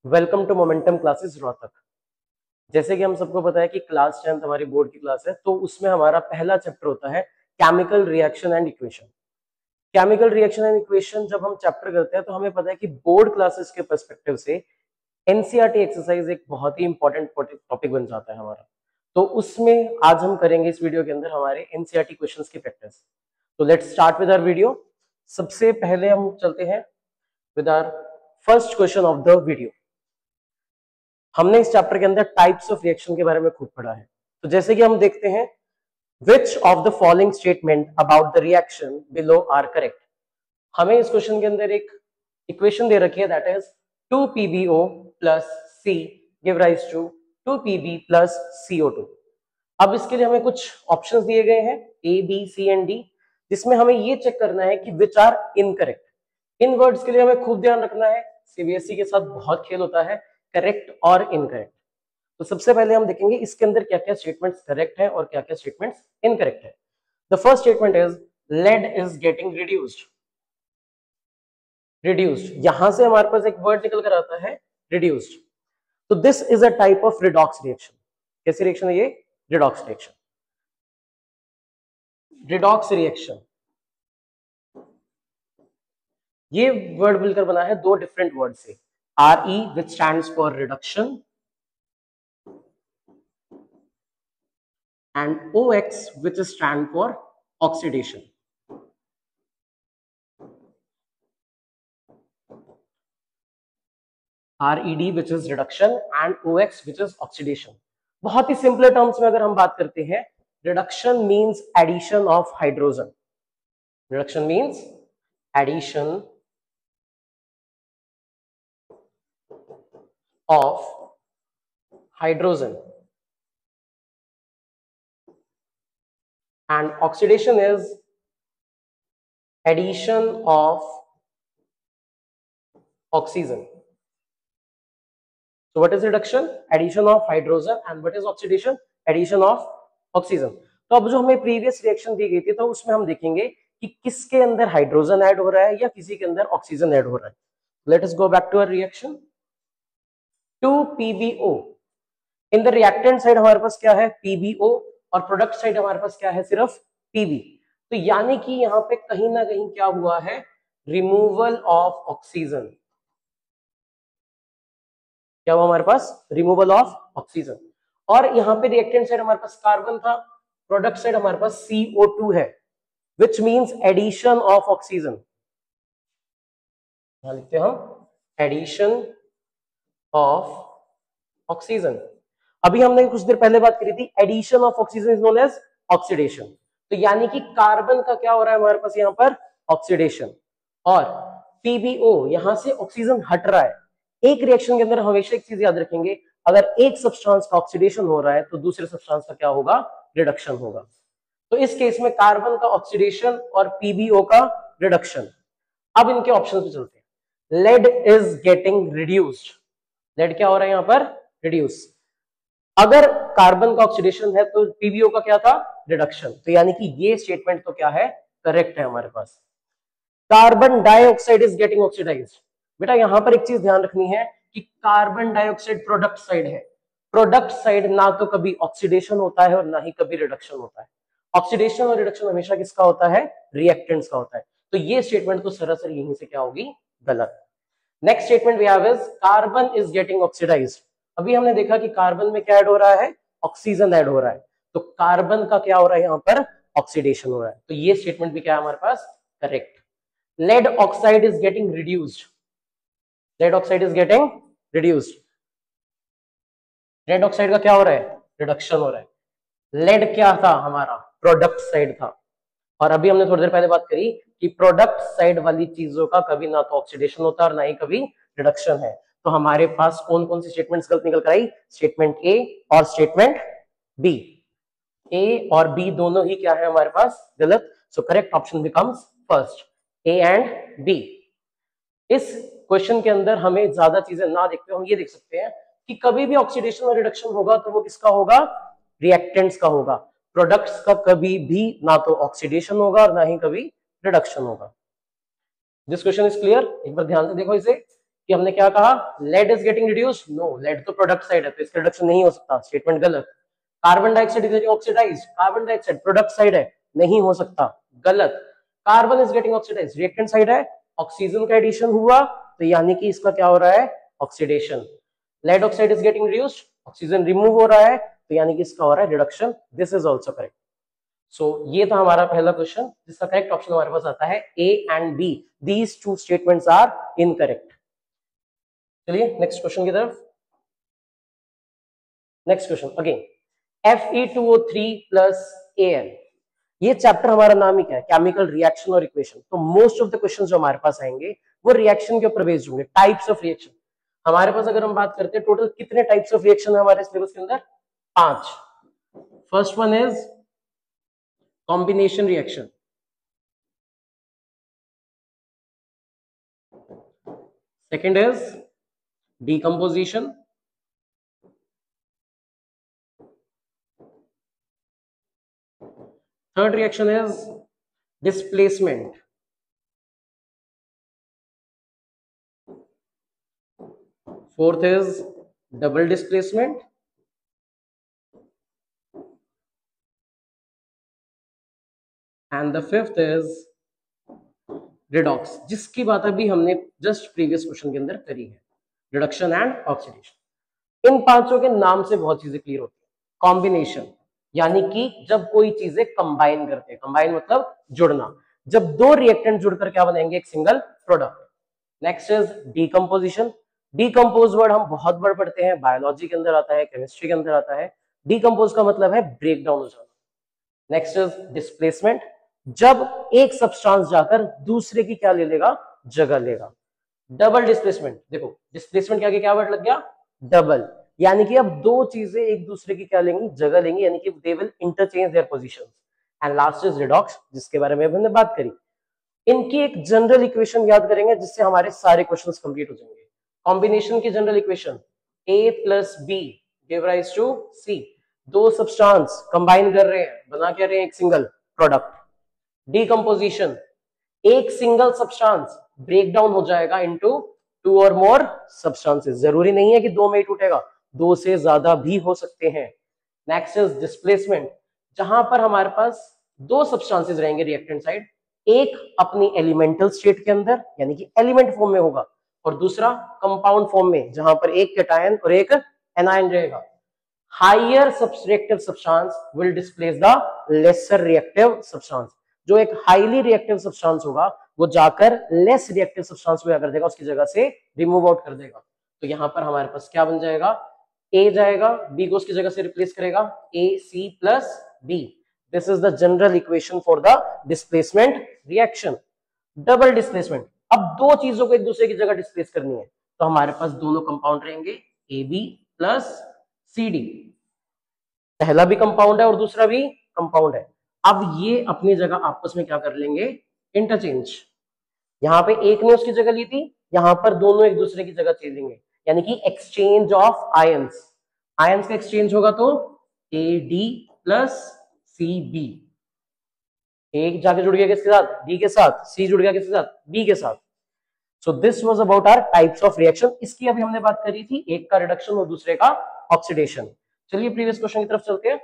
Welcome to Momentum Classes Rohtak. जैसे कि हम सबको पता है कि क्लास 10 हमारी बोर्ड की क्लास है, तो उसमें हमारा पहला चैप्टर होता है chemical reaction and equation. Chemical reaction and equation जब हम चैप्टर करते हैं तो हमें पता है कि बोर्ड क्लासेस के पर्सपेक्टिव से एनसीईआरटी एक्सरसाइज एक बहुत ही इंपॉर्टेंट टॉपिक बन जाता है हमारा। तो उसमें आज हम करेंगे इस वीडियो के अंदर हमारे एनसीईआरटी क्वेश्चंस की प्रैक्टिस। तो let's start with our video. सबसे पहले हम चलते हैं with our first question of the video. हमने इस चैप्टर के अंदर टाइप्स ऑफ रिएक्शन के बारे में खूब पढ़ा है। तो जैसे कि हम देखते हैं, which of the following statement about the reaction below are correct. हमें इस क्वेश्चन के अंदर एक इक्वेशन दे रखी है, that is 2PbO plus C give rise to 2Pb plus CO2। अब इसके लिए हमें कुछ ऑप्शंस दिए गए हैं A, B, C and D, जिसमें हमें ये चेक करना है कि विच आर इनकरेक्ट। इन वर्ड्स के लिए हमें खूब ध्यान रखना है, सीबीएसई के साथ बहुत खेल होता है करेक्ट और इनकरेक्ट। तो सबसे पहले हम देखेंगे इसके अंदर क्या क्या स्टेटमेंट्स करेक्ट है और क्या क्या स्टेटमेंट्स इनकरेक्ट है। The first statement is lead is getting reduced. Reduced, यहां से हमारे पास एक वर्ड निकल कर आता है रिड्यूस्ड। तो this is a type of redox reaction. कैसी रिएक्शन है ये? Redox reaction. रिडॉक्स रिएक्शन, ये वर्ड मिलकर बना है दो डिफरेंट वर्ड से, RE which stands for reduction and OX which stand for oxidation. RED which is reduction and OX which is oxidation. बहुत ही सिंपल टर्म्स में अगर हम बात करते हैं, reduction means addition of hydrogen. Reduction means addition of hydrogen and oxidation is addition of oxygen. So what is reduction? Addition of hydrogen. And what is oxidation? Addition of oxygen. तो अब जो हमें प्रीवियस रिएक्शन दी गई थी तो उसमें हम देखेंगे कि किसके अंदर हाइड्रोजन ऐड हो रहा है या किसी के अंदर ऑक्सीजन ऐड हो रहा है। Let us go back to our reaction 2PbO। In the reactant side हमारे पास क्या है? PbO, और प्रोडक्ट साइड हमारे पास क्या है? सिर्फ Pb। तो यानी कि यहां पे कहीं ना कहीं क्या हुआ है? Removal of oxygen. क्या हुआ हमारे पास? Removal of oxygen. और यहां पे रिएक्टेंट साइड हमारे पास कार्बन था, प्रोडक्ट साइड हमारे पास CO2 है, which means addition of oxygen. यहां लिखते हैं हम एडिशन ऑफ ऑक्सीजन। अभी हमने कुछ देर पहले बात करी थी, addition of oxygen is known as oxidation. तो यानी कि कार्बन का क्या हो रहा है हमारे पास यहां पर? ऑक्सीडेशन। और PbO, यहां से ऑक्सीजन हट रहा है। एक रिएक्शन के अंदर हमेशा एक चीज याद रखेंगे, अगर एक सब्सटेंस का ऑक्सीडेशन हो रहा है तो दूसरे सब्सटेंस का क्या होगा? रिडक्शन होगा। तो इस केस में कार्बन का ऑक्सीडेशन और PbO का रिडक्शन। अब इनके ऑप्शन पे चलते हैं। Lead is getting reduced. Lead क्या हो रहा है यहां पर? रिड्यूस। अगर कार्बन का ऑक्सीडेशन है तो PbO का क्या था? रिडक्शन। तो यानी कि ये स्टेटमेंट तो क्या है? करेक्ट है हमारे पास। Carbon dioxide is getting oxidised. बेटा यहां पर एक चीज ध्यान रखनी है कि कार्बन डाइऑक्साइड प्रोडक्ट साइड है। प्रोडक्ट साइड ना तो कभी ऑक्सीडेशन होता है और ना ही कभी रिडक्शन होता है। ऑक्सीडेशन और रिडक्शन हमेशा किसका होता है? रिएक्टेंट्स का होता है। तो ये स्टेटमेंट तो सरासर यहीं से क्या होगी? गलत। Next statement we have is carbon is getting oxidised. अभी हमने देखा कि कार्बन में क्या ऐड हो रहा है? ऑक्सीजन ऐड हो रहा है। तो कार्बन का क्या हो रहा है यहां पर? ऑक्सीडेशन हो रहा है। तो ये स्टेटमेंट भी क्या है हमारे पास? Correct. Lead oxide is getting reduced. Lead oxide is getting reduced. Lead oxide का क्या हो रहा है? रिडक्शन हो रहा है। लेड क्या था हमारा? प्रोडक्ट साइड था। और अभी हमने थोड़ी देर पहले बात करी कि प्रोडक्ट साइड वाली चीजों का कभी ना तो ऑक्सीडेशन होता है और ना ही कभी रिडक्शन है। तो हमारे पास कौन कौन सी स्टेटमेंट्स गलत निकल कर आई? स्टेटमेंट ए और स्टेटमेंट बी। ए और बी दोनों ही क्या है हमारे पास? गलत। So correct option becomes first, A and B. इस क्वेश्चन के अंदर हमें ज्यादा चीजें ना देखते हम ये देख सकते हैं कि कभी भी ऑक्सीडेशन और रिडक्शन होगा तो वो किसका होगा? रिएक्टेंट्स का होगा। प्रोडक्ट्स का कभी भी ना तो ऑक्सीडेशन होगा और ना ही कभी रिडक्शन होगा। This question is clear? एक बार ध्यान से देखो इसे कि हमने क्या कहा, lead is getting reduce, no, lead तो प्रोडक्ट साइड है तो इसका रिडक्शन नहीं हो सकता, स्टेटमेंट गलत। Carbon dioxide is getting oxidise, carbon dioxide product side है, नहीं हो सकता, गलत। Carbon is getting oxidise, reactant side है, ऑक्सीजन का एडिशन हुआ तो यानी कि इसका क्या हो रहा है, oxidation. Lead oxide is getting reduced, oxygen remove हो रहा है तो यानी कि इसका हो रहा है reduction, this is also correct. So ये था हमारा पहला क्वेश्चन जिसका करेक्ट ऑप्शन हमारे पास आता है A and B, these two statements are incorrect. चलिए नेक्स्ट क्वेश्चन की तरफ। Next question again, Fe2O3 plus Al, ये चैप्टर हमारा नाम ही क्या है, केमिकल रिएक्शन और इक्वेशन। तो मोस्ट ऑफ द क्वेश्चन जो हमारे पास आएंगे वो रिएक्शन के ऊपर बेस्ड होंगे, टाइप्स ऑफ रिएक्शन। हमारे पास अगर हम बात करते हैं टोटल कितने टाइप्स ऑफ रिएक्शन है हमारे सिलेबस के अंदर, 5। First one is combination reaction, second is decomposition, third reaction is displacement, fourth is double displacement, and the fifth is redox, जिसकी बात अभी हमने जस्ट प्रीवियस क्वेश्चन के अंदर करी है, रिडक्शन एंड ऑक्सीडेशन। इन पांचों के नाम से बहुत चीजें क्लियर होती है। कॉम्बिनेशन यानी कि जब कोई चीजें कंबाइन करते हैं, कंबाइन मतलब जुड़ना, जब दो रिएक्टेंट जुड़कर क्या बनाएंगे, एक single product. Next is decomposition, decompose word हम बहुत बार पढ़ते हैं, बायोलॉजी के अंदर आता है, केमिस्ट्री के अंदर आता है। डीकंपोज का मतलब है ब्रेक डाउन हो जाना। नेक्स्ट इज डिस्प्लेसमेंट, जब एक सब्सटेंस जाकर दूसरे की क्या ले लेगा, जगह लेगा। डबल डिस्प्लेसमेंट, देखो डिस्प्लेसमेंट के आगे क्या वर्ड लग गया, डबल, यानी कि अब दो चीजें एक दूसरे की क्या लेंगी, जगह लेंगी, यानी कि they will interchange their positions. And last is redox, जिसके बारे में हमने बात करी। इनकी एक जनरल इक्वेशन याद करेंगे जिससे हमारे सारे क्वेश्चंस कंप्लीट हो जाएंगे। कॉम्बिनेशन की general equation, A plus B give rise to C, दो सब्सटेंस कंबाइन कर रहे हैं, बना क्या रहे हैं, एक सिंगल प्रोडक्ट। डीकंपोजिशन, एक सिंगल सब्सटेंस ब्रेक डाउन हो जाएगा इनटू टू और मोर सब्सटेंसेस, जरूरी नहीं है कि दो में ही टूटेगा, दो से ज्यादा भी हो सकते हैं। नेक्स्ट इज डिस्प्लेसमेंट, जहां पर हमारे पास दो सब्सटेंसेस रहेंगे रिएक्टेंट साइड, एक अपनी एलिमेंटल स्टेट के अंदर यानी कि एलिमेंट फॉर्म में होगा, और दूसरा कंपाउंड फॉर्म में जहां पर एक कैटायन और एक एनायन रहेगा। Higher reactive substance will displace the lesser reactive substance, जो एक हाईली रिएक्टिव सब्सटेंस होगा वो जाकर लेस रिएक्टिव सब्सटेंस को क्या कर देगा, उसकी जगह से रिमूव आउट कर देगा। तो यहां पर हमारे पास क्या बन जाएगा, ए जाएगा, बी को उसकी जगह से रिप्लेस करेगा, A C plus B. This is the general equation for the displacement reaction. Double displacement, अब दो चीजों को एक दूसरे की जगह डिस्प्लेस करनी है, तो हमारे पास दोनों कंपाउंड रहेंगे, A B plus C D, पहला भी कंपाउंड है और दूसरा भी कंपाउंड है। अब ये अपनी जगह आपस में क्या कर लेंगे, इंटरचेंज। यहां पे एक ने उसकी जगह ली थी, यहां पर दोनों एक दूसरे की जगह ले लेंगे, यानी कि एक्सचेंज ऑफ आयंस। आयंस का एक्सचेंज होगा तो A D plus C B, एक जाके जुड़ गया किसके साथ, डी के साथ, सी जुड़ गया किसके साथ, बी के साथ। So this was about our types of reaction. इसकी अभी हमने बात करी थी, एक का रिडक्शन और दूसरे का ऑक्सीडेशन। चलिए प्रीवियस क्वेश्चन की तरफ चलते हैं।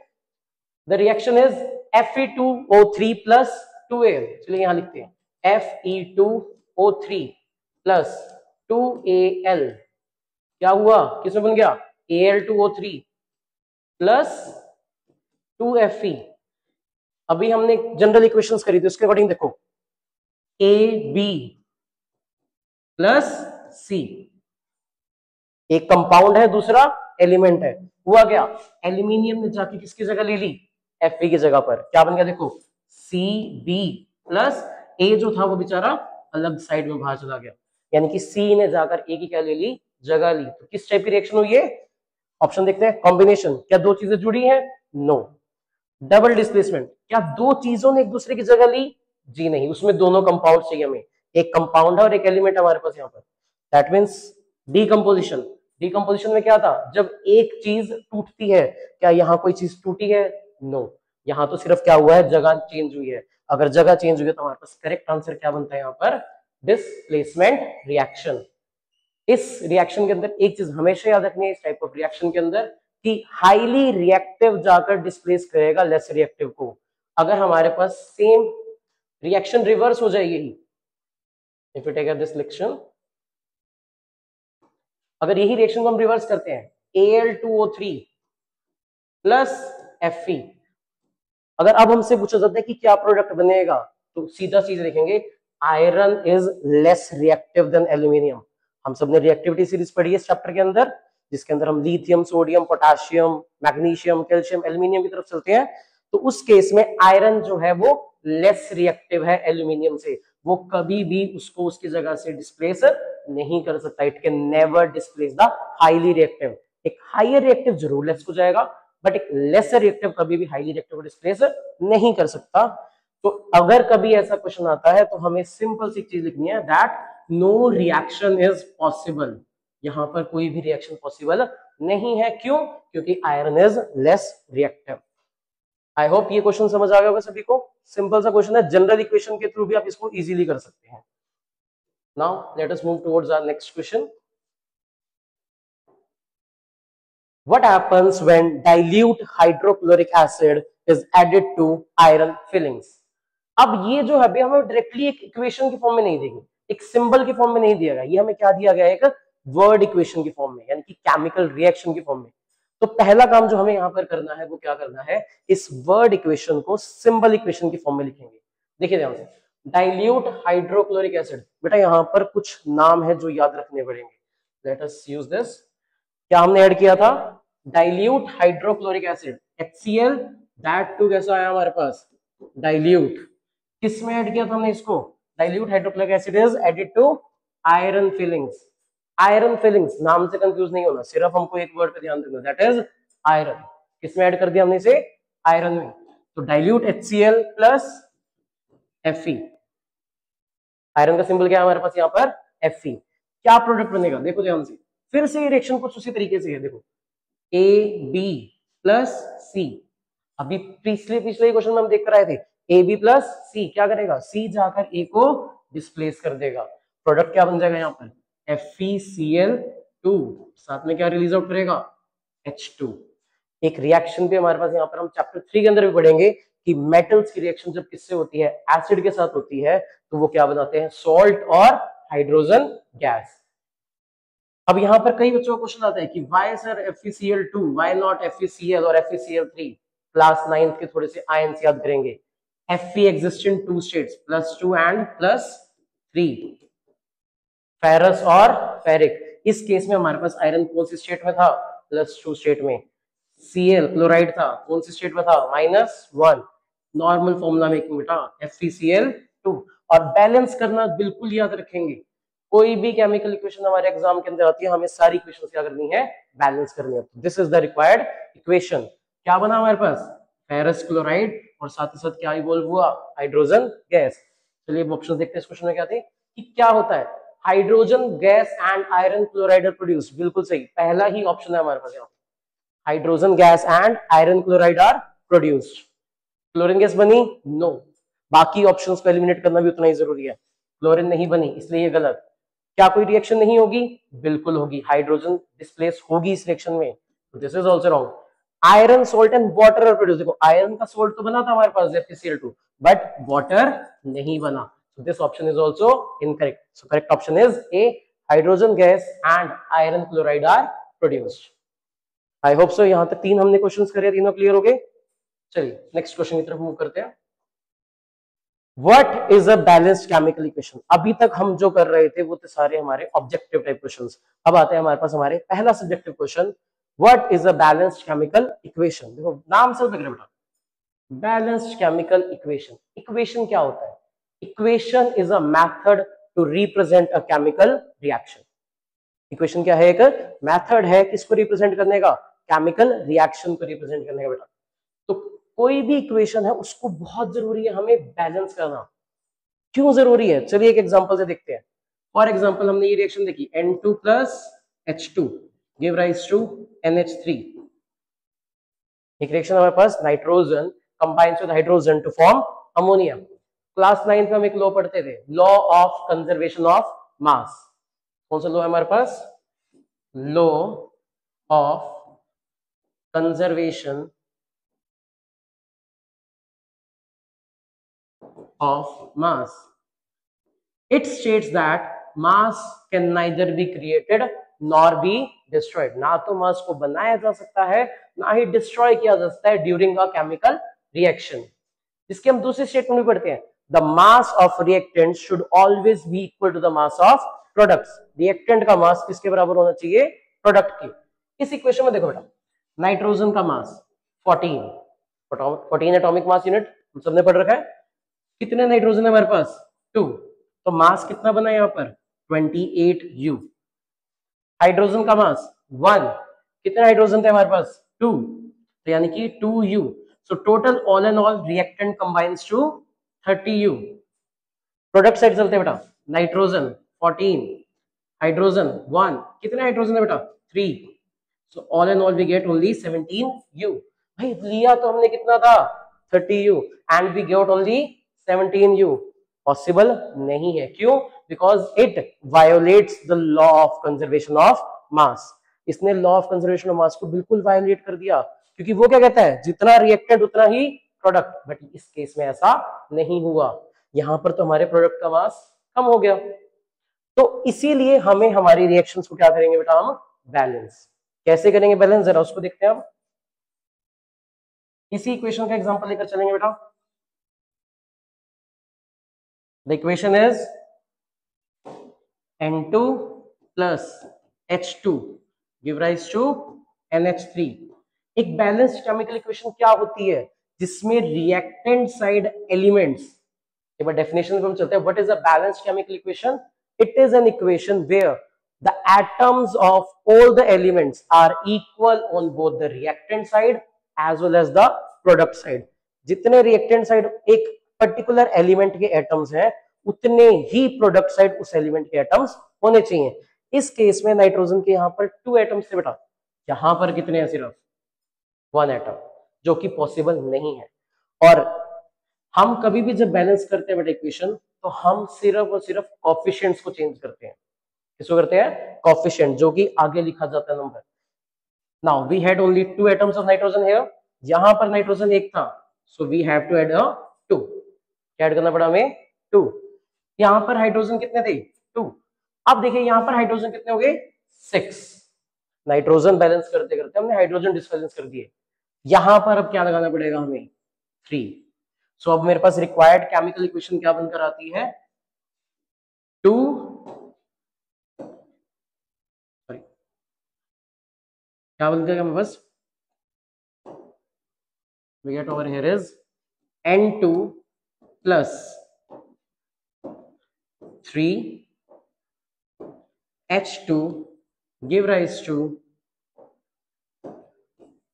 The reaction is Fe2O3 plus 2Al, चलिए यहां लिखते हैं Fe2O3 प्लस 2Al, क्या हुआ, किसमें बन गया, Al2O3 प्लस 2Fe। अभी हमने जनरल इक्वेशंस करी थी, उसके अकॉर्डिंग देखो, AB प्लस C, एक कंपाउंड है दूसरा एलिमेंट है, हुआ क्या, एल्यूमिनियम ने जाके किसकी जगह ले ली, Fe की जगह पर, क्या बन गया देखो, Cb प्लस A जो था वो बेचारा अलग साइड में बाहर चला गया, यानी कि C ने जाकर A की क्या ले ली, जगह ली। तो किस टाइप की रिएक्शन हुई है, ऑप्शन देखते हैं। कॉम्बिनेशन, क्या दो चीजें जुड़ी हैं, नो। डबल डिस्प्लेसमेंट, क्या दो चीजों ने एक दूसरे की जगह ली, जी नहीं, उसमें दोनों कंपाउंड चाहिए हमें, एक कंपाउंड है और एक एलिमेंट हमारे पास यहाँ पर। दैट मीन्स डीकंपोजिशन, डीकंपोजिशन में क्या था, जब एक चीज टूटती है, क्या यहाँ कोई चीज टूटी है, नो, यहाँ तो सिर्फ क्या हुआ है, जगह चेंज हुई है। अगर जगह चेंज हुई है तो हमारे पास करेक्ट आंसर क्या बनता है यहाँ पर, डिस्प्लेसमेंट रिएक्शन। इस रिएक्शन के अंदर एक चीज हमेशा याद रखनी है इस टाइप ऑफ रिएक्शन के अंदर कि हाईली रिएक्टिव जाकर डिस्प्लेस करेगा लेस रिएक्टिव को। अगर हमारे पास सेम रिएक्शन रिवर्स हो जाएगी, if you take this reaction, अगर यही रिएक्शन को हम रिवर्स करते हैं Al2O3 प्लस Fe, अगर अब हमसे पूछा जाता है कि क्या प्रोडक्ट बनेगा, तो सीधा चीज लिखेंगे iron is less reactive than aluminium. हम सबने रिएक्टिविटी सीरीज पढ़ी है इस चैप्टर के अंदर, जिसके अंदर हम lithium, sodium, potassium, magnesium, calcium, aluminium की तरफ चलते हैं। तो उस केस में आयरन जो है वो लेस रिएक्टिव है एल्यूमिनियम से, वो कभी भी उसको उसकी जगह से डिस्प्लेस नहीं कर सकता। It can never displace the highly reactive. एक हाईयर रिएक्टिव जरूर लेस हो जाएगा, बट एक लेसर रिएक्टिव कभी भी हाईली रिएक्टिव को डिस्प्लेस नहीं कर सकता। तो अगर कभी ऐसा क्वेश्चन आता है तो हमें सिंपल सी चीज लिखनी है that no reaction is possible. यहां पर कोई भी रिएक्शन पॉसिबल नहीं है। क्यों? क्योंकि iron is less reactive. I hope ये क्वेश्चन समझ आ गया होगा सभी को। सिंपल सा क्वेश्चन है, जनरल इक्वेशन के थ्रू भी आप इसको इजीली कर सकते हैं। Now let us move towards our next question. What happens when dilute hydrochloric acid is added to iron fillings? अब ये जो है हमें डायरेक्टली एक इक्वेशन की फॉर्म में नहीं देगी, एक सिंबल की फॉर्म में नहीं दिया गया, ये हमें क्या दिया गया है, एक वर्ड इक्वेशन की फॉर्म में, यानी कि केमिकल रिएक्शन की फॉर्म में। तो पहला काम जो हमें यहाँ पर करना है वो क्या करना है, इस वर्ड इक्वेशन को सिंबल इक्वेशन की फॉर्म में लिखेंगे। देखिए ध्यान से, डाइल्यूट हाइड्रोक्लोरिक एसिड, बेटा यहाँ पर कुछ नाम है जो याद रखने पड़ेंगे। Let us use this. क्या हमने ऐड किया था? Dilute hydrochloric acid HCl, that too कैसा आया हमारे पास? डाइल्यूट। किस में ऐड किया था हमने इसको? Dilute hydrochloric acid is added to iron filings. Iron filings नाम से कंफ्यूज नहीं होना, सिर्फ हमको एक वर्ड पे ध्यान देना, दैट इज आयरन। किस में ऐड कर दिया हमने इसे? आयरन में। तो dilute HCl plus Fe। Iron का सिंबल क्या है हमारे पास यहाँ पर? Fe। क्या प्रोडक्ट बनेगा? देखो ध्यान से, फिर से ये रिएक्शन कुछ उसी तरीके से है। देखो AB प्लस C, अभी पिछले क्वेश्चन में हम देख कर आए थे AB प्लस C क्या करेगा? C जाकर A को डिस्प्लेस कर देगा। प्रोडक्ट क्या बन जाएगा यहाँ पर? FeCl2, साथ में क्या रिलीज आउट करेगा? H2। एक रिएक्शन पे हमारे पास यहाँ पर हम चैप्टर 3 के अंदर भी पढ़ेंगे कि मेटल्स की रिएक्शन जब किससे होती है? एसिड के साथ होती है, तो वो क्या बनाते हैं? सॉल्ट और हाइड्रोजन गैस। अब यहाँ पर कई बच्चों का क्वेश्चन आता है कि why sir FeCl2, why not FeCl और FeCl3? क्लास 9th के थोड़े से आयंस याद करेंगे। Fe exist in 2 states, +2 and +3, ferrous और फेरिक। इस केस में हमारे पास आयरन कौन सी स्टेट में था? +2 स्टेट में। Cl क्लोराइड था, कौन सी स्टेट में था? -1। नॉर्मल फॉर्मूला मेकिंग बेटा FeCl2। और बैलेंस करना बिल्कुल याद रखेंगे, कोई भी केमिकल इक्वेशन हमारे एग्जाम के अंदर आती है, हमें सारी इक्वेशन क्या करनी है? बैलेंस करनी है। This is the required equation. क्या बना हमारे पास? फेरस क्लोराइड और साथ ही साथ क्या इवॉल्व हुआ? Hydrogen gas. चलिए ऑप्शन देखते हैं इस क्वेश्चन में क्या थे कि क्या होता है? Hydrogen gas and iron chloride are produce. बिल्कुल सही, पहला ही ऑप्शन है हमारे पास यहाँ, hydrogen gas and iron chloride are produced. Chlorine gas बनी? नो। बाकी ऑप्शंस को एलिमिनेट करना भी उतना ही जरूरी है। क्लोरीन नहीं बनी, इसलिए ये गलत। क्या कोई रिएक्शन नहीं होगी? बिल्कुल होगी, हाइड्रोजन डिस्प्लेस होगी इस रिएक्शन में। This is also wrong. Iron salt and water are produce. देखो आयरन का सॉल्ट तो बना था हमारे पास FeCl2, बट वाटर नहीं बना। So this option is also incorrect. So correct option is A, hydrogen gas and iron chloride are produced. I hope so. यहाँ तक 3 हमने क्वेश्चंस करे, तीनों क्लियर हो गए। चलिए नेक्स्ट क्वेश्चन की तरफ मूव करते हैं। What is a balanced chemical equation? अभी तक हम जो कर रहे थे वो तो सारे हमारे ऑब्जेक्टिव टाइप क्वेश्चंस। अब आते हैं हमारे पास हमारे पहला subjective question, What is a balanced chemical equation? देखो नाम से लग रहा है बेटा, बैलेंस्ड केमिकल इक्वेशन। इक्वेशन क्या होता है? Equation is a method to represent a chemical reaction. Equation क्या है? एक मेथड है किसको रिप्रेजेंट करने का? केमिकल रिएक्शन को रिप्रेजेंट करने का बेटा। तो कोई भी इक्वेशन है उसको बहुत जरूरी है हमें बैलेंस करना। क्यों जरूरी है? चलिए एक एग्जांपल से देखते हैं। फॉर एग्जांपल हमने ये रिएक्शन देखी, N2 plus H2 give rise to NH3। एक रिएक्शन हमारे पास, nitrogen combines with hydrogen to form ammonia। Class 9 में हम एक लॉ पढ़ते थे, law of conservation of mass. कौन सा लॉ है हमारे पास? Law of conservation of mass. It states that mass can neither be created nor be destroyed. ना तो मास को बनाया जा सकता है ना ही डिस्ट्रॉय किया जा सकता है ड्यूरिंग अ केमिकल रिएक्शन. जिसके हम दूसरे स्टेटमेंट में पढ़ते हैं, the mass of reactant should always be equal to the mass of products. Reactant का मास किसके बराबर होना चाहिए? प्रोडक्ट के. इस इक्वेशन में देखो बेटा, नाइट्रोजन का मास 14 एटॉमिक मास यूनिट सबने पढ़ रखा है. कितने नाइट्रोजन है हमारे पास? 2. तो मास कितना बना यहाँ पर? 28U. हाइड्रोजन का मास 1. कितने हाइड्रोजन थे हमारे पास? 2. तो यानी कि 2U. So total all and all reactant combines to 30U. Product side चलते हैं बेटा, नाइट्रोजन 14, हाइड्रोजन 1. कितने हाइड्रोजन है बेटा? 3. So all and all we get only 17U. भाई लिया तो हमने कितना था? 30U and we get only 17U. Possible नहीं है. क्यों? Because it violates the law of conservation of mass. इसने law of conservation of mass को बिल्कुल वायोलेट कर दिया, क्योंकि वो क्या कहता है, जितना रिएक्टेंट उतना ही प्रोडक्ट. बट इस केस में ऐसा नहीं हुआ. यहां पर तो हमारे प्रोडक्ट का मास कम हो गया. तो इसीलिए हमें हमारी रिएक्शंस को क्या करेंगे बेटा? हम बैलेंस. कैसे करेंगे बैलेंस? जरा उसको देखते हैं हम. इसी इक्वेशन का एग्जांपल लेकर चलेंगे बेटा. The equation is N2 plus H2 give rise to NH3. एक बैलेंस्ड केमिकल इक्वेशन क्या होती है? जिसमें रिएक्टेंट साइड एलिमेंट्स. एक बार डेफिनेशन पे हम चलते हैं. What is a balanced chemical equation? It is an equation where the atoms of all the elements are equal on both the reactant side as well as the product side. जितने reactant side एक particular element के atoms हैं, उतने ही product side उस element के atoms होने चाहिए. इस केस में नाइट्रोजन के यहाँ पर 2 एटम्स थे बेटा. यहां पर कितने हैं? सिर्फ 1 एटम, जो कि पॉसिबल नहीं है. और हम कभी भी जब बैलेंस करते हैं बेटा इक्वेशन, तो हम सिर्फ और सिर्फ कोफिशिएंट्स को चेंज करते हैं. किसको करते हैं? कोफिशिएंट, जो कि आगे लिखा जाता है number. Now we had only 2 atoms of nitrogen here. यहां पर नाइट्रोजन एक था, so we have to add 2. क्या ऐड करना पड़ा हमें? 2. यहां पर हाइड्रोजन कितने थे? 2. अब देखिए यहां पर हाइड्रोजन कितने हो गए? 6. नाइट्रोजन बैलेंस करते करते हमने हाइड्रोजन डिसबैलेंस कर दिए. यहां पर अब क्या लगाना पड़ेगा हमें? 3. सो अब मेरे पास रिक्वायर्ड केमिकल इक्वेशन क्या बनकर आती है? 2 क्या बनकर मेरे पास? we get over here is N2 plus 3 H2 give rise to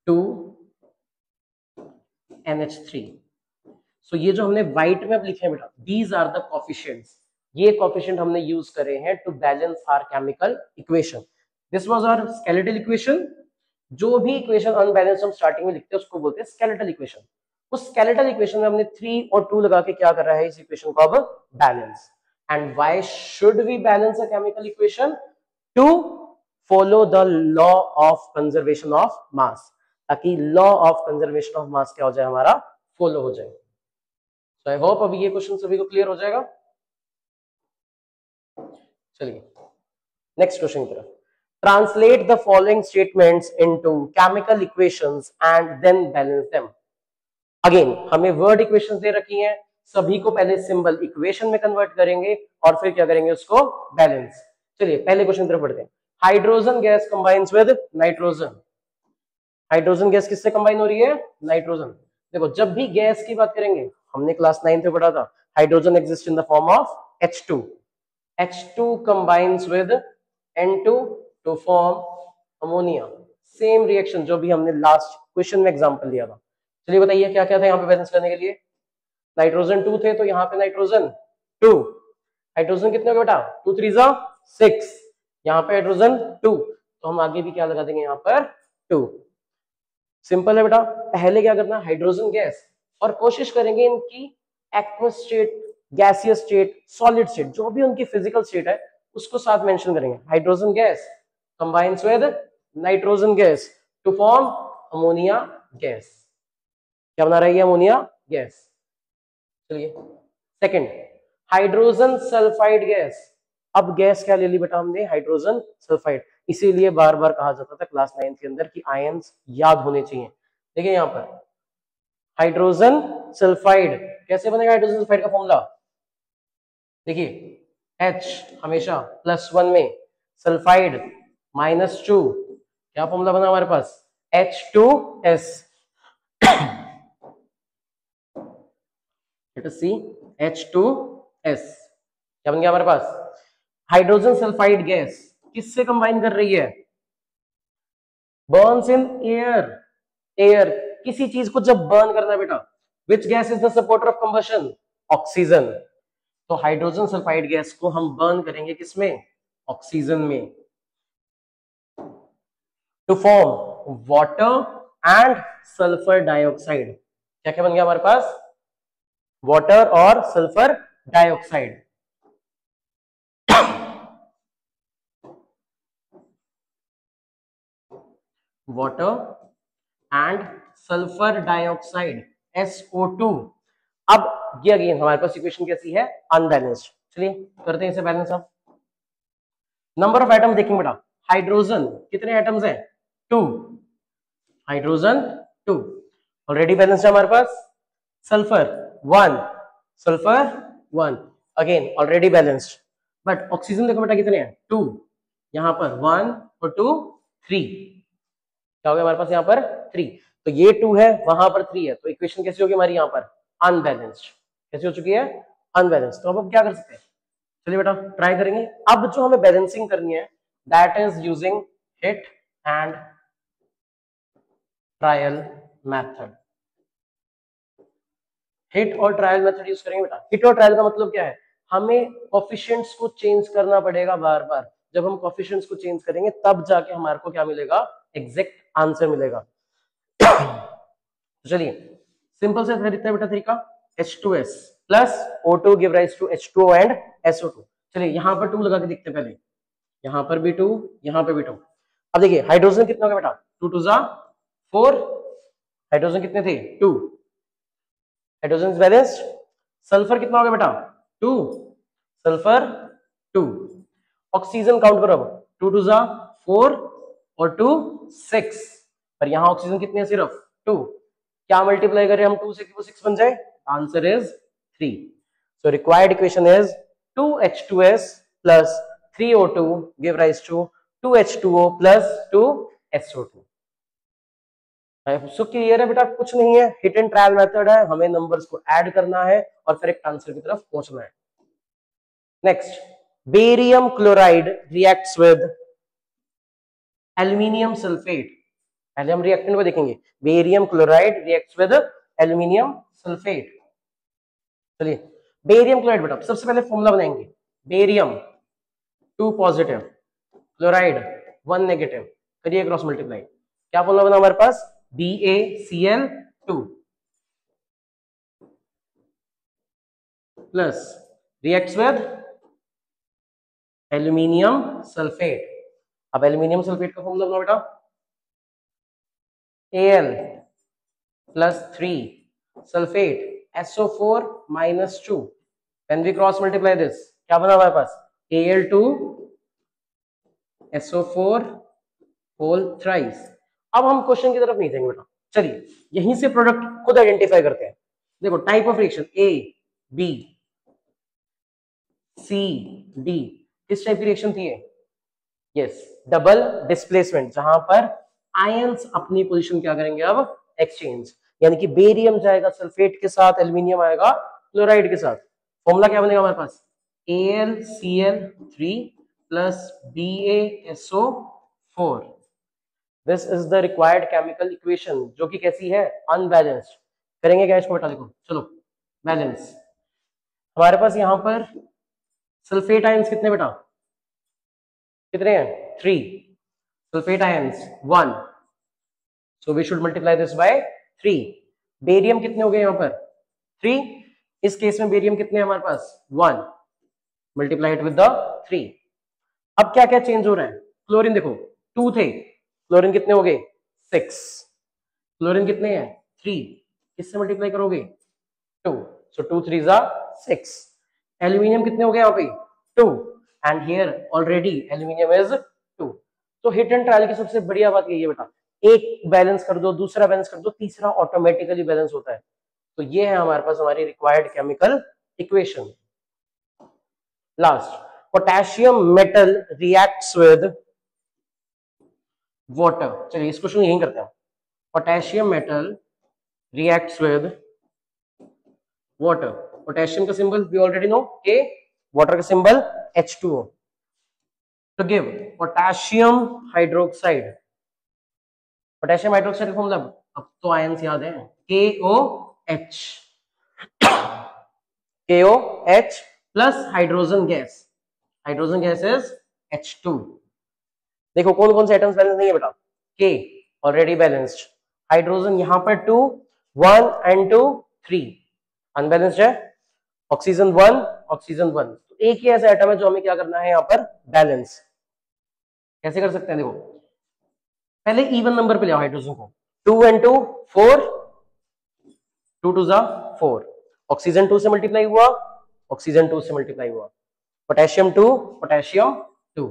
2 NH3. सो ये जो हमने व्हाइट में अब लिखे हैं बेटा, these are the coefficients. ये कोफिशिएंट हमने यूज करे हैं to balance our chemical equation. This was our skeletal equation. जो भी इक्वेशन अनबैलेंस्ड हम स्टार्टिंग में लिखते हैं उसको बोलते हैं स्केलेटल इक्वेशन. उस स्केलेटल इक्वेशन में हमने 3 और 2 लगा के क्या कर रहा है? इस इक्वेशन को अब balance. And why should we balance a chemical equation? To follow the law of conservation of mass, ताकि law of conservation of mass क्या हो जाए? हमारा फॉलो हो जाए. सो आई होप अभी ये क्वेश्चन सभी को क्लियर हो जाएगा. चलिए नेक्स्ट क्वेश्चन की तरफ. Translate the following statements into chemical equations and then balance them. Again, हमें word equations दे रखी हैं, सभी को पहले सिंबल इक्वेशन में कन्वर्ट करेंगे और फिर क्या करेंगे? उसको बैलेंस. चलिए पहले क्वेश्चन की तरफ बढ़ते हैं. Hydrogen gas combines with nitrogen. Hydrogen gas किससे कंबाइन हो रही है? नाइट्रोजन. देखो जब भी गैस की बात करेंगे, हमने क्लास 9 में पढ़ा था, hydrogen exist in the form of H2. H2 combines with N2 to form ammonia. Same reaction जो भी हमने लास्ट क्वेश्चन में एग्जांपल लिया था. चलिए बताइए क्या क्या था यहाँ पे बैलेंस करने के लिए? नाइट्रोजन 2 थे, तो यहाँ पे नाइट्रोजन 2. हाइड्रोजन कितने हो गए बेटा? 2 3 6. यहाँ पे हाइड्रोजन 2, तो हम आगे भी क्या लगा देंगे? यहाँ पर 2. सिंपल है बेटा. पहले क्या करना? हाइड्रोजन गैस, और कोशिश करेंगे इनकी aqueous state, gaseous state, solid state, जो भी उनकी फिजिकल स्टेट है, उसको साथ मेंशन करेंगे। Hydrogen gas combines with nitrogen gas to form ammonia gas. क्या बना रही है? Ammonia gas. चलिए सेकंड, हाइड्रोजन सल्फाइड गैस। अब गैस क्या ले ली बेटा हमने? Hydrogen sulphide. इसीलिए बार बार कहा जाता था क्लास 9 के अंदर कि आयंस याद होने चाहिए। देखिए यहां पर हाइड्रोजन सल्फाइड कैसे बनेगा? हाइड्रोजन सल्फाइड का फॉर्मूला देखिए, H हमेशा +1 में, सल्फाइड -2, क्या फॉर्मूला बना हमारे पास? H2S। लेट अस सी, H2S क्या बन गया हमारे पास? हाइड्रोजन सल्फाइड गैस किससे कंबाइन कर रही है? Burns in air. एयर, किसी चीज को जब बर्न करना है बेटा, which gas is the supporter of combustion? Oxygen. तो हाइड्रोजन सल्फाइड गैस को हम बर्न करेंगे किसमें? ऑक्सीजन में, to form water and sulphur dioxide. क्या क्या बन गया हमारे पास? वाटर और sulphur dioxide. Water and sulphur dioxide SO2। अब ये अगेन हमारे पास इक्वेशन कैसी है? अनबैलेंस्ड। चलिए करते हैं इसे बैलेंस। अब नंबर ऑफ एटम्स देखेंगे बेटा। हाइड्रोजन कितने एटम्स हैं? 2। हाइड्रोजन 2 ऑलरेडी बैलेंस्ड है हमारे पास। Sulphur 1, sulphur 1 again already balanced. But oxygen देखो बेटा कितने हैं? 2। यहां पर 1 और 2 3। क्या हो गया हमारे पास? यहाँ पर 3। तो ये 2 है, वहां पर 3 है, तो इक्वेशन कैसी होगी हमारी? यहाँ पर अनबैलेंस्ड। कैसी हो चुकी है? अनबैलेंस्ड। तो अब हम क्या कर सकते हैं? चलिए बेटा ट्राई करेंगे। अब जो हमें बैलेंसिंग करनी है that is using hit and trial method. Hit और ट्रायल मेथड यूज करेंगे बेटा। हिट और ट्रायल का मतलब क्या है? हमें कोफिशिएंट्स को चेंज करना पड़ेगा बार बार। जब हम कोफिशिएंट्स को चेंज करेंगे तब जाके हमारे को क्या मिलेगा? एग्जैक्ट आंसर मिलेगा। चलिए सिंपल से तरीका है बेटा तरीका। H2S plus O2 give rise to H2O and SO2। चलिए यहां पर 2 लगा के देखते हैं पहले। यहां पर भी 2, यहां पर भी 2। अब देखिए हाइड्रोजन कितना होगा बेटा? 2 2 4। हाइड्रोजन कितने थे? 2। Hydrogen balanced. सल्फर कितना होगा बेटा? 2। सल्फर 2। ऑक्सीजन काउंट करो अब। 2 2 4 और 2 6। पर यहां ऑक्सीजन कितने हैं? सिर्फ 2। क्या मल्टीप्लाई करें हम 2 से कि वो 6 बन जाए? Answer is 3। So required equation is 2H2S plus 3O2 give rise to 2H2O plus 2SO2। So clear है बेटा? कुछ नहीं है, हिट एंड ट्रायल मेथड है, हमें नंबर्स को ऐड करना है और करेक्ट आंसर की तरफ पहुंचना है। Next, barium chloride reacts with aluminium sulphate. पहले हम रिएक्टेंट को देखेंगे। Barium chloride reacts with aluminium sulphate. चलिए बेरियम क्लोराइड बेटा सबसे पहले फॉर्मूला बनाएंगे। बेरियम 2 पॉजिटिव, क्लोराइड 1 नेगेटिव, करिए क्रॉस मल्टीप्लाई। क्या फॉर्मूला बना हमारे पास? BaCl2 plus reacts with aluminium sulphate. अब एल्यूमिनियम सल्फेट का फॉर्मूला बनाओ बेटा। Al plus 3 sulfate SO4 minus 2. When we cross multiply this, क्या बना हमारे पास? Al2 SO4 whole thrice। अब हम क्वेश्चन की तरफ नहीं जाएंगे बेटा, चलिए यहीं से प्रोडक्ट खुद आइडेंटिफाई करते हैं। देखो type of reaction A B C D, किस टाइप की रिएक्शन थी ये? यस, डबल डिस्प्लेसमेंट, जहां पर आयंस अपनी पोजीशन क्या करेंगे? अब एक्सचेंज। यानी कि बेरियम जाएगा सल्फेट के साथ, एल्यूमिनियम आएगा क्लोराइड के साथ। फॉर्मूला क्या बनेगा हमारे पास? AlCl3 plus BaSO4। This is the required chemical equation, जो कि कैसी है? अनबैलेंस्ड। करेंगे क्या इसको बेटा? देखो चलो बैलेंस। हमारे पास यहां पर सल्फेट आयंस कितने बेटा? कितने हैं? 3। Sulphate ions 1, so we should multiply this by 3। Barium कितने हो गए यहां पर? 3। इस केस में बेरियम कितने हैं हमारे पास? 1, मल्टीप्लाई इट विद द 3। अब क्या क्या चेंज हो रहा है? क्लोरीन देखो 2 थे, क्लोरीन कितने हो गए? 6। क्लोरीन कितने हैं? 3। किससे मल्टीप्लाई करोगे? 2। सो 2 3 जा 6। एल्यूमिनियम कितने हो गए यहाँ पे? 2। And here already aluminium is 2। तो हिट एंड ट्रायल की सबसे बढ़िया बात यही है बेटा, एक बैलेंस कर दो, दूसरा बैलेंस कर दो, तीसरा ऑटोमेटिकली बैलेंस होता है। तो ये है हमारे पास हमारी required chemical equation. Last, potassium metal reacts with water. चलिए इस क्वेश्चन यही करते हैं। Potassium metal reacts with water. Potassium का सिंबल वी ऑलरेडी नो के, वाटर का सिंबल H2O। तो give potassium hydroxide. Potassium hydroxide का फॉर्मूला अब तो आयंस याद है, KOH। KOH plus hydrogen gas, hydrogen gas is H2। देखो कौन कौन से एटम्स बैलेंस नहीं है बेटा? K ऑलरेडी बैलेंस्ड, हाइड्रोजन यहां पर 2 1 एंड 2 3 अनबैलेंस्ड है, ऑक्सीजन 1 ऑक्सीजन 1। तो एक ही ऐसा एटम है जो हमें क्या करना है यहाँ पर? बैलेंस। कैसे कर सकते हैं? देखो पहले इवन नंबर पे ले आओ हाइड्रोजन को, 2 एंड 2 4, 2 2 जा 4, ऑक्सीजन 2 से मल्टीप्लाई हुआ, ऑक्सीजन 2 से मल्टीप्लाई हुआ, पोटेशियम 2 पोटेशियम 2।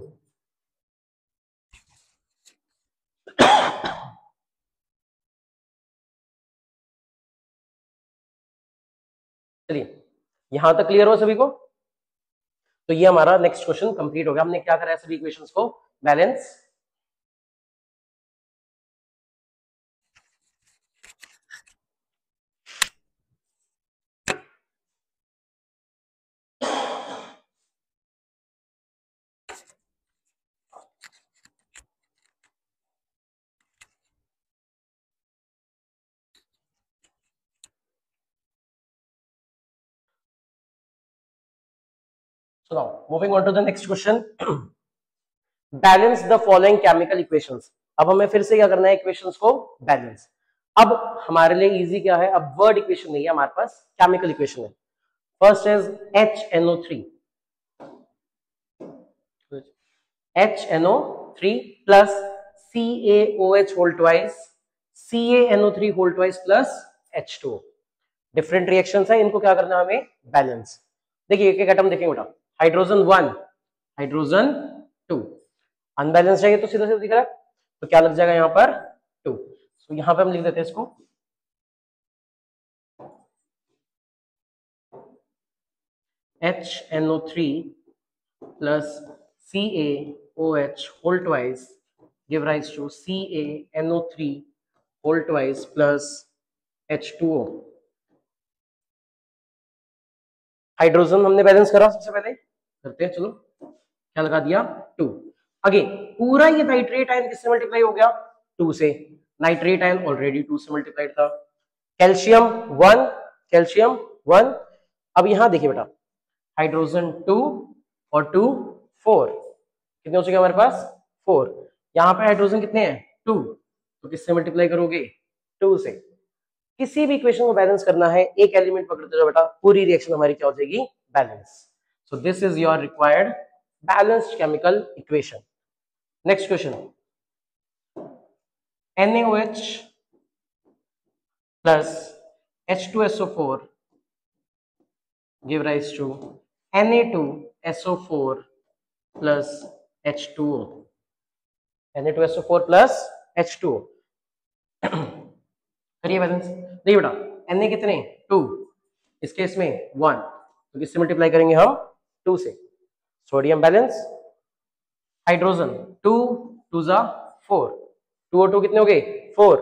चलिए यहां तक क्लियर हो सभी को? तो ये हमारा नेक्स्ट क्वेश्चन कंप्लीट हो गया। हमने क्या करा है? सभी इक्वेशंस को balance. So now moving on to the next question. Balance the following chemical equations. अब हमें फिर से क्या करना है? इक्वेशंस को बैलेंस। अब हमारे लिए इजी क्या है? अब वर्ड इक्वेशन नहीं है हमारे पास, केमिकल इक्वेशन है। First is HNO3, HNO3 plus CaOH whole twice, CaNO3 whole twice plus H2O। Different reactions है, इनको क्या करना है हमें? बैलेंस। देखिए एक एक एटम देखेंगे बेटा, हाइड्रोजन 1 हाइड्रोजन 2 अनबैलेंस है, ये तो सीधा सीधा दिख रहा है, तो क्या लग जाएगा यहाँ पर? 2। तो यहां पे हम लिख देते हैं इसको HNO3 plus CaOH whole twice give rise to CaNO3 whole twice plus H2O। Hydrogen हमने बैलेंस करा, सबसे पहले करते हैं, चलो क्या लगा दिया? 2। अगेन पूरा ये नाइट्रेट आयन किससे मल्टीप्लाई हो गया? 2 से। नाइट्रेट आयन ऑलरेडी 2 से मल्टीप्लाइड था। Calcium 1 calcium 1। अब यहां देखिए बेटा, हाइड्रोजन 2 और 2 4, कितने हो चुके हमारे पास? 4। यहां पे हाइड्रोजन कितने हैं? 2, तो किससे मल्टीप्लाई करोगे? 2 से। किसी भी इक्वेशन को बैलेंस करना है, एक एलिमेंट पकड़ते जाओ बेटा, पूरी रिएक्शन हमारी क्या हो जाएगी? Balance. So this is your required balanced chemical equation. Next question, NaOH plus H2SO4 give rise to Na2SO4 plus H2O। Na2SO4 plus H2O करिए बैलेंस। देखिए बेटा Na कितने? 2, इस केस में 1, तो किससे मल्टीप्लाई करेंगे हम? 2 से। सोडियम बैलेंस, हाइड्रोजन 2 2 जा 4, 2 और 2 कितने हो गए? 4।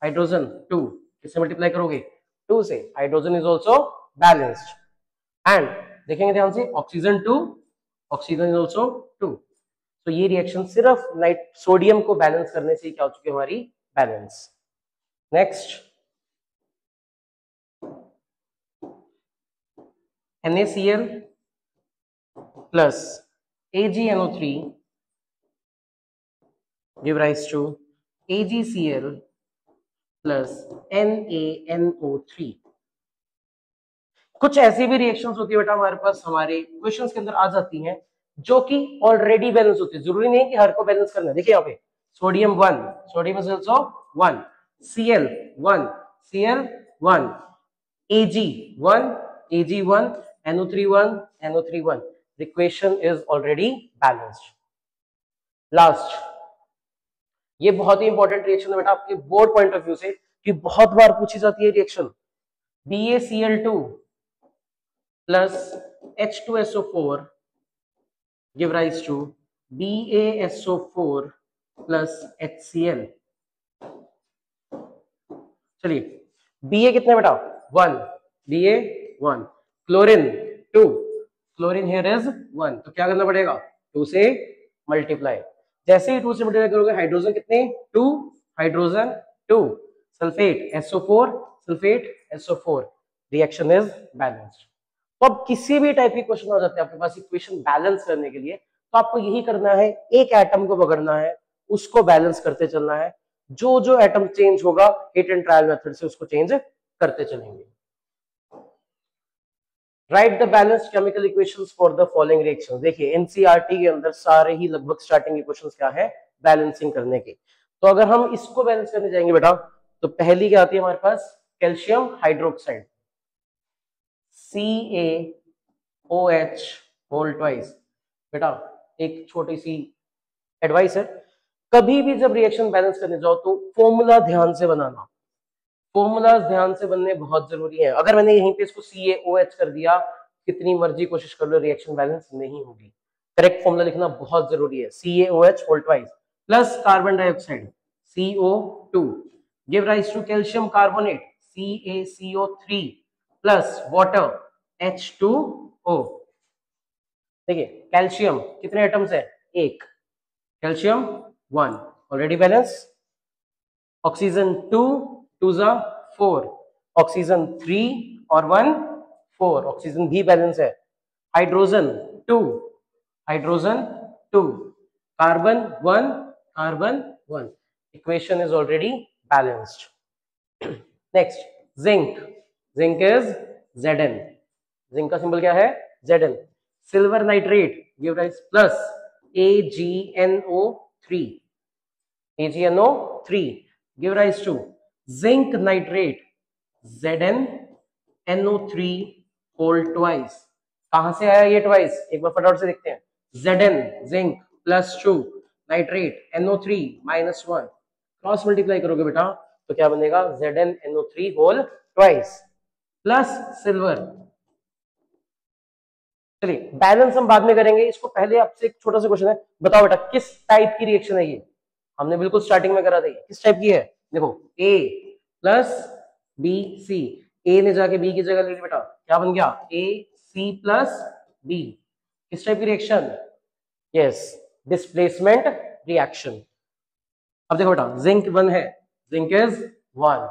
हाइड्रोजन 2 किससे मल्टीप्लाई करोगे? 2 से। Hydrogen is also balanced. And देखेंगे ध्यान से, ऑक्सीजन 2 ऑक्सीजन इज ऑल्सो 2। तो ये रिएक्शन सिर्फ नाइट सोडियम को बैलेंस करने से क्या हो चुकी है हमारी? Balance. Next, NaCl plus AgNO3 give rise to AgCl plus NaNO3। कुछ ऐसी भी रिएक्शंस होती है बेटा हमारे पास, हमारे क्वेश्चंस के अंदर आ जाती हैं, जो कि ऑलरेडी बैलेंस होते हैं, जरूरी नहीं कि हर को बैलेंस करना है। देखिए यहाँ पे sodium 1, sodium is also 1, Cl 1, Cl 1, Ag 1, Ag 1, NO3 1, NO3 1. The equation is already balanced. Last, ये बहुत ही इंपॉर्टेंट रिएक्शन है बेटा आपके बोर्ड पॉइंट ऑफ व्यू से, कि बहुत बार पूछी जाती है reaction. BaCl2 plus H2SO4 give rise to BaSO4 plus HCl। चलिए, Ba कितना बेटा 1, Ba 1, chlorine 2, chlorine here is 1, तो क्या करना पड़ेगा 2 से मल्टीप्लाई। जैसे ही 2 से मल्टीप्लाई करोगे हाइड्रोजन कितने 2, hydrogen 2, sulphate SO4, sulphate SO4, reaction is balanced. तो अब किसी भी टाइप की क्वेश्चन हो जाते हैं आपके पास इक्वेशन बैलेंस करने के लिए, तो आपको यही करना है, एक एटम को पकड़ना है, उसको बैलेंस करते चलना है, जो जो एटम चेंज होगा हिट एंड ट्रायल मेथड से उसको चेंज करते चलेंगे। Right the balanced chemical equations for the following reactions. देखिए एनसीईआरटी के अंदर सारे ही लगभग स्टार्टिंग इक्वेशंस क्या है बैलेंसिंग करने के। तो अगर हम इसको बैलेंस करने जाएंगे बेटा, तो पहली क्या आती है हमारे पास calcium hydroxide CaOH whole twice. बेटा एक छोटी सी एडवाइस है, कभी भी जब रिएक्शन बैलेंस करने जाओ तो फॉर्मूला ध्यान से बनाना, फॉर्मूलाज ध्यान से बनने बहुत जरूरी है। अगर मैंने यहीं पे इसको CaOH कर दिया, कितनी मर्जी कोशिश कर लो रिएक्शन बैलेंस नहीं होगी। करेक्ट फॉर्मूला लिखना बहुत जरूरी है, CaOH whole twice plus carbon dioxide CO2 give rise to calcium carbonate CaCO3 plus water H2O। देखिए कैल्शियम कितने एटम्स है एक, calcium 1 already balance, oxygen 2 2 4, oxygen 3 और 1 4, ऑक्सीजन भी बैलेंस है, hydrogen 2, hydrogen 2, carbon 1, carbon 1, equation is already balanced. Next zinc, zinc is Zn, zinc का symbol क्या है Zn। Silver nitrate give rise plus AgNO3, AgNO3 give rise to zinc nitrate ZnNO3 whole twice। कहां से आया ये twice, एक बार फटाफट से देखते हैं। Zn zinc plus 2 nitrate NO3 minus 1, cross multiply करोगे बेटा तो क्या बनेगा ZnNO3 whole twice plus silver. चलिए बैलेंस हम बाद में करेंगे, इसको पहले आपसे एक छोटा सा क्वेश्चन है, बताओ बेटा किस टाइप की रिएक्शन है ये, हमने बिल्कुल स्टार्टिंग में करा दी, किस टाइप की है। देखो A प्लस बी सी, ए ने जाके बी की जगह ले ली बेटा, क्या बन गया AC प्लस बी, किस टाइप की रिएक्शन, यस डिस्प्लेसमेंट रिएक्शन। अब देखो बेटा जिंक 1 है, zinc is 1,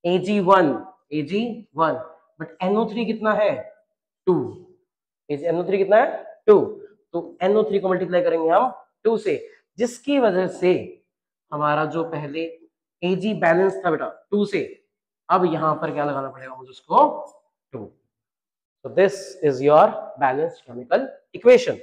Ag1, Ag1, but NO3 कितना है 2, NO3 कितना है 2, तो NO3 को मल्टीप्लाई करेंगे हम 2 से, जिसकी वजह से हमारा जो पहले Ag बैलेंस था बेटा 2 से, अब यहां पर क्या लगाना पड़ेगा मुझे उसको 2। So this is your balanced chemical equation.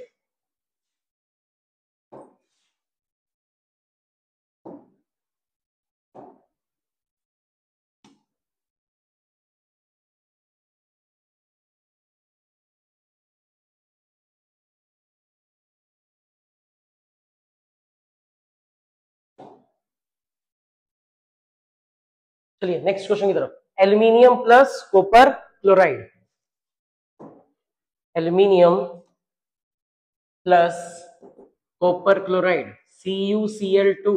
चलिए नेक्स्ट क्वेश्चन की तरफ, aluminium plus copper chloride, aluminium plus copper chloride CuCl2,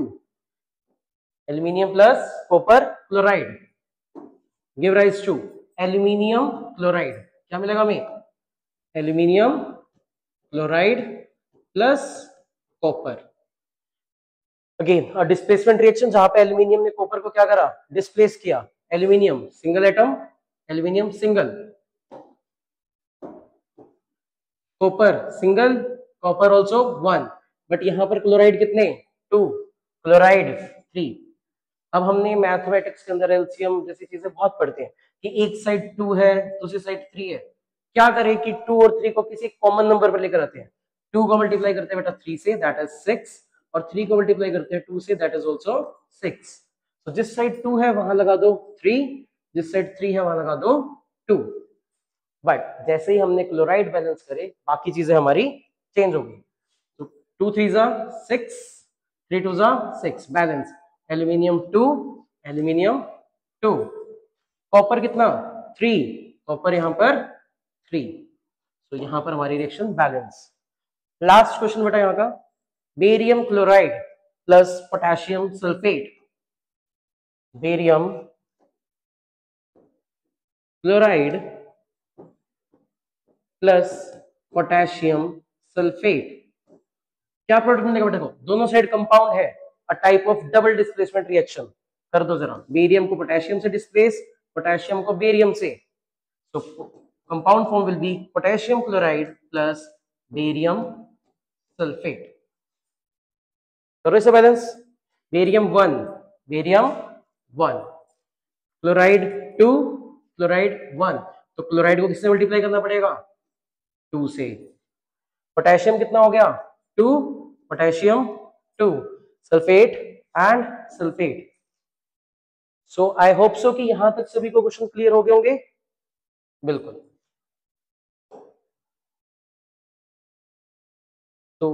aluminium plus copper chloride give rise to aluminium chloride, क्या मिलेगा हमें aluminium chloride plus copper. Again displacement reaction, जहां पे aluminium ने copper को क्या करा डिस्प्लेस किया, aluminium single atom, aluminium single, copper single, copper also 1, but यहां पर क्लोराइड कितने 2, क्लोराइड 3। अब हमने मैथमेटिक्स के अंदर एलसीएम जैसी चीजें बहुत पढ़ते हैं कि एक साइड 2 है दूसरी साइड 3 है, क्या करें कि 2 और 3 को किसी कॉमन नंबर पर लेकर आते हैं, 2 को मल्टीप्लाई करते हैं बेटा 3 से, दैट इज 6, और 3 को मल्टीप्लाई करते हैं 2 से, दैट इज ऑल्सो 6। तो जिस साइड 2 है वहां लगा दो 3, जिस साइड 3 है वहां लगा दो 2। बट जैसे ही हमने क्लोराइड बैलेंस करे बाकी चीजें हमारी चेंज हो गई। तो 2 3 जा 6, 3 2 जा 6, बैलेंस। Aluminium 2, aluminium 2। कॉपर कितना 3, कॉपर यहां पर 3। तो यहां पर हमारी रिएक्शन बैलेंस। लास्ट क्वेश्चन बेटा यहां का, barium chloride plus potassium sulphate, barium chloride plus potassium sulphate, क्या प्रोडक्ट मिलेगा बेटा? दोनों साइड कंपाउंड है, a type of double displacement reaction. कर दो जरा, बेरियम को पोटेशियम से डिस्प्लेस, पोटेशियम को बेरियम से। तो compound form will be potassium chloride plus barium sulphate. करो इसे balance. Barium 1, barium 1, chloride 2, chloride 1। तो क्लोराइड को किससे मल्टीप्लाई करना पड़ेगा? 2 से। पोटेशियम कितना हो गया? 2, potassium 2, sulphate and sulphate. So I hope so कि यहां तक सभी को क्वेश्चन क्लियर हो गए होंगे। बिल्कुल। तो